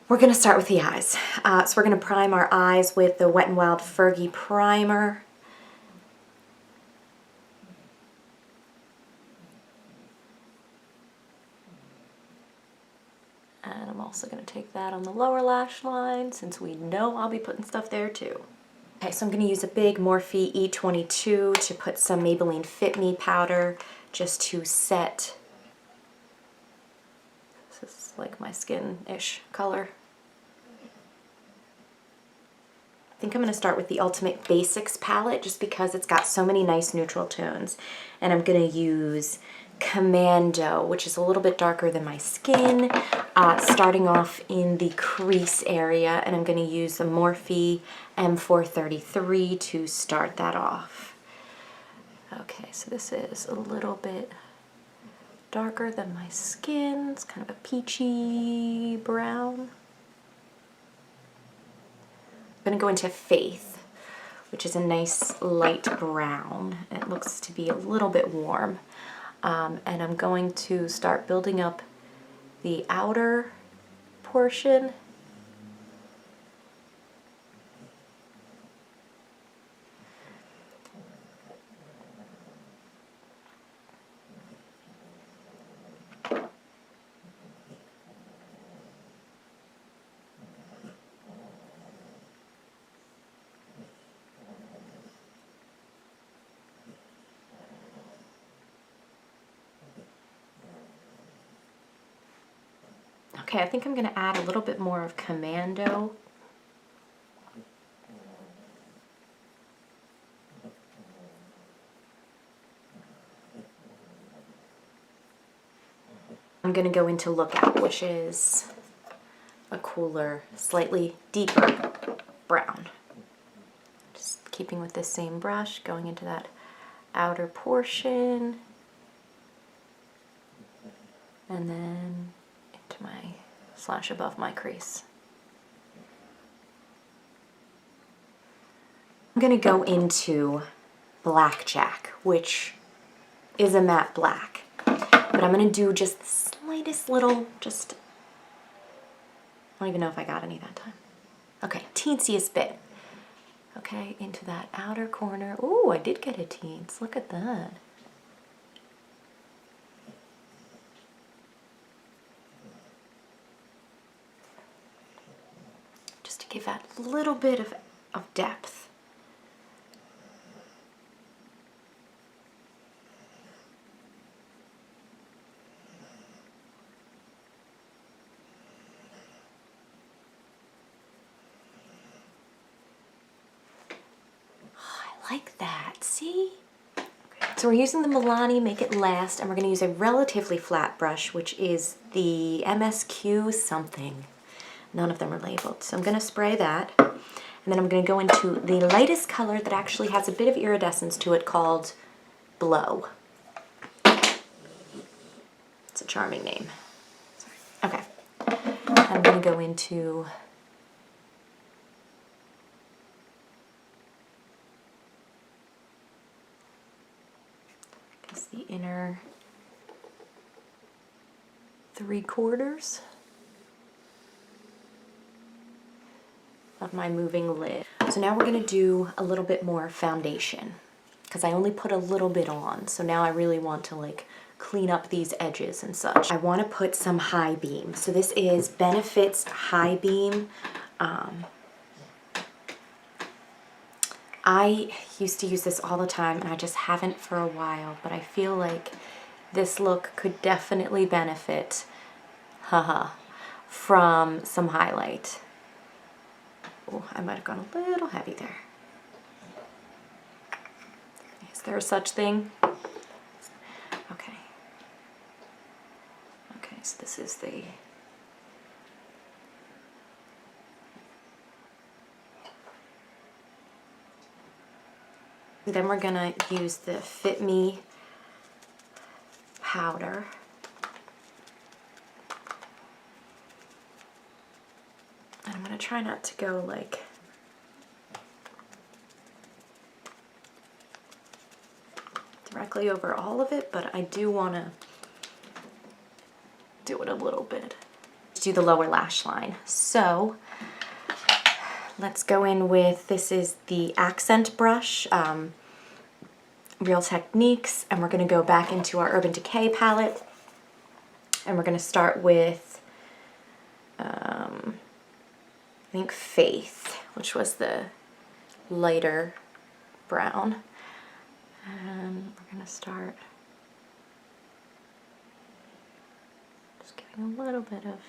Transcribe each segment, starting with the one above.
We're gonna start with the eyes. So we're gonna prime our eyes with the Wet n Wild Fergie primer. And I'm also gonna take that on the lower lash line since we know I'll be putting stuff there too. Okay, so I'm gonna use a big Morphe E22 to put some Maybelline Fit Me powder just to set. This is like my skin-ish color. I think I'm going to start with the Ultimate Basics palette just because it's got so many nice neutral tones. And I'm going to use Commando, which is a little bit darker than my skin, starting off in the crease area. And I'm going to use the Morphe M433 to start that off. Okay, so this is a little bit darker than my skin. It's kind of a peachy brown. I'm going to go into Faith, which is a nice light brown. It looks to be a little bit warm. And I'm going to start building up the outer portion. Okay, I think I'm going to add a little bit more of Commando. I'm going to go into Lookout, which is a cooler, slightly deeper brown. Just keeping with this same brush, going into that outer portion. And then into my slash above my crease. I'm going to go into Blackjack, which is a matte black. But I'm going to do just the slightest little, I don't even know if I got any that time. Okay, teensiest bit. Okay, into that outer corner. Ooh, I did get a teens. Look at that. Just to give that little bit of depth. Like that, see? Okay. So we're using the Milani Make It Last, and we're going to use a relatively flat brush, which is the MSQ something. None of them are labeled. So I'm going to spray that, and then I'm going to go into the lightest color that actually has a bit of iridescence to it called Blow. It's a charming name. Sorry. Okay. I'm going to go into the inner 3/4 of my moving lid. So now we're going to do a little bit more foundation because I only put a little bit on. So now I really want to like clean up these edges and such. I want to put some High Beam. So this is Benefit's High Beam. I used to use this all the time and I just haven't for a while, but I feel like this look could definitely benefit from some highlight. Oh, I might have gone a little heavy there. Is there such thing? Okay. Okay, so this is the then we're gonna use the Fit Me powder. And I'm gonna try not to go like directly over all of it, but I do wanna do it a little bit. do the lower lash line. So let's go in with, this is the accent brush, Real Techniques, and we're going to go back into our Urban Decay palette, and we're going to start with, I think Faith, which was the lighter brown. And we're going to start just giving a little bit of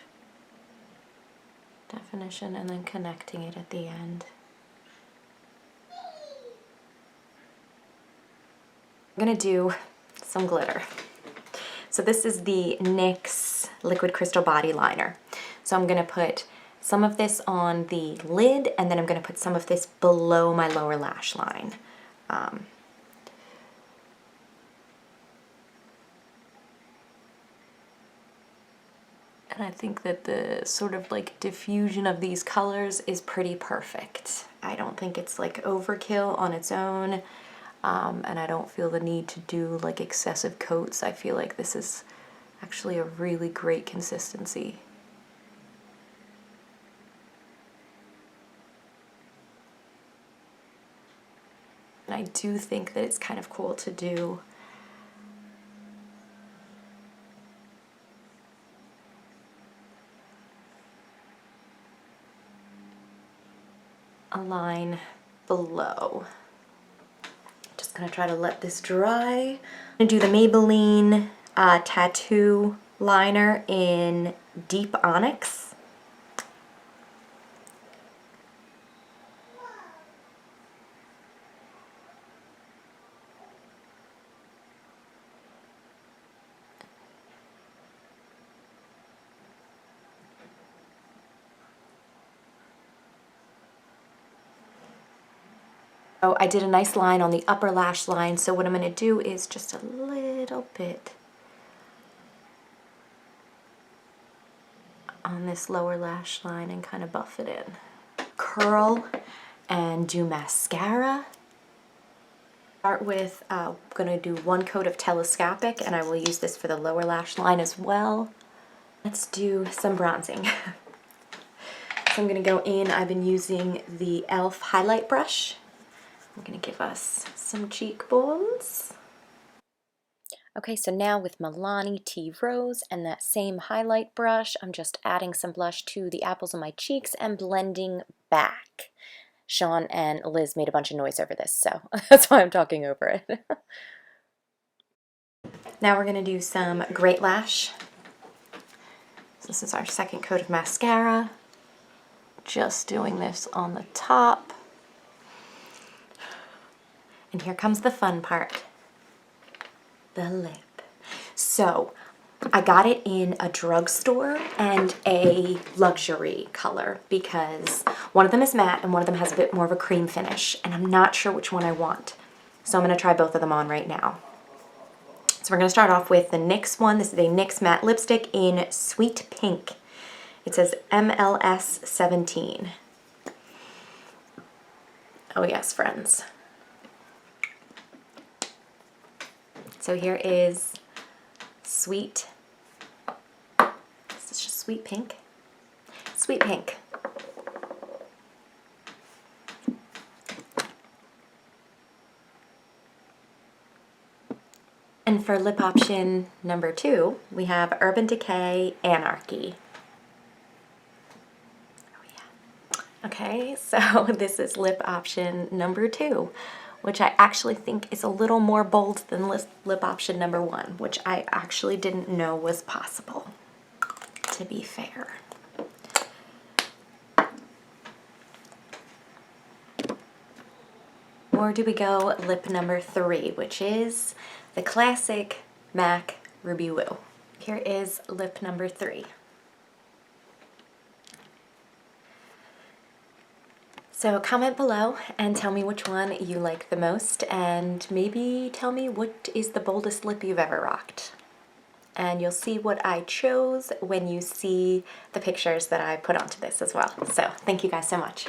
definition and then connecting it at the end. I'm going to do some glitter. So this is the NYX Liquid Crystal Body Liner. So I'm going to put some of this on the lid, and then I'm going to put some of this below my lower lash line. And I think that the sort of like diffusion of these colors is pretty perfect. I don't think it's like overkill on its own. And I don't feel the need to do like excessive coats. I feel like this is actually a really great consistency. And I do think that it's kind of cool to do a line below. Gonna try to let this dry. I'm gonna do the Maybelline tattoo liner in Deep Onyx. So I did a nice line on the upper lash line, so what I'm going to do is just a little bit on this lower lash line and kind of buff it in. Curl and do mascara. Start with, I'm going to do one coat of Telescopic, and I will use this for the lower lash line as well. Let's do some bronzing. So I'm going to go in, I've been using the e.l.f. highlight brush. I'm going to give us some cheekbones. Okay, so now with Milani Tea Rose and that same highlight brush, I'm just adding some blush to the apples of my cheeks and blending back. Sean and Liz made a bunch of noise over this, so that's why I'm talking over it. Now we're going to do some Great Lash. So this is our second coat of mascara. Just doing this on the top. And here comes the fun part, the lip. So I got it in a drugstore and a luxury color because one of them is matte and one of them has a bit more of a cream finish, and I'm not sure which one I want. So I'm going to try both of them on right now. So we're going to start off with the NYX one. This is a NYX matte lipstick in Sweet Pink. It says MLS 17. Oh yes, friends. So here is Sweet. This is just Sweet Pink. Sweet Pink. And for lip option number 2, we have Urban Decay Anarchy. Oh yeah. Okay, so this is lip option number 2. Which I actually think is a little more bold than lip option number 1, which I actually didn't know was possible, to be fair. Or do we go lip number 3, which is the classic MAC Ruby Woo. Here is lip number 3. So comment below and tell me which one you like the most, and maybe tell me what is the boldest lip you've ever rocked. And you'll see what I chose when you see the pictures that I put onto this as well. So thank you guys so much.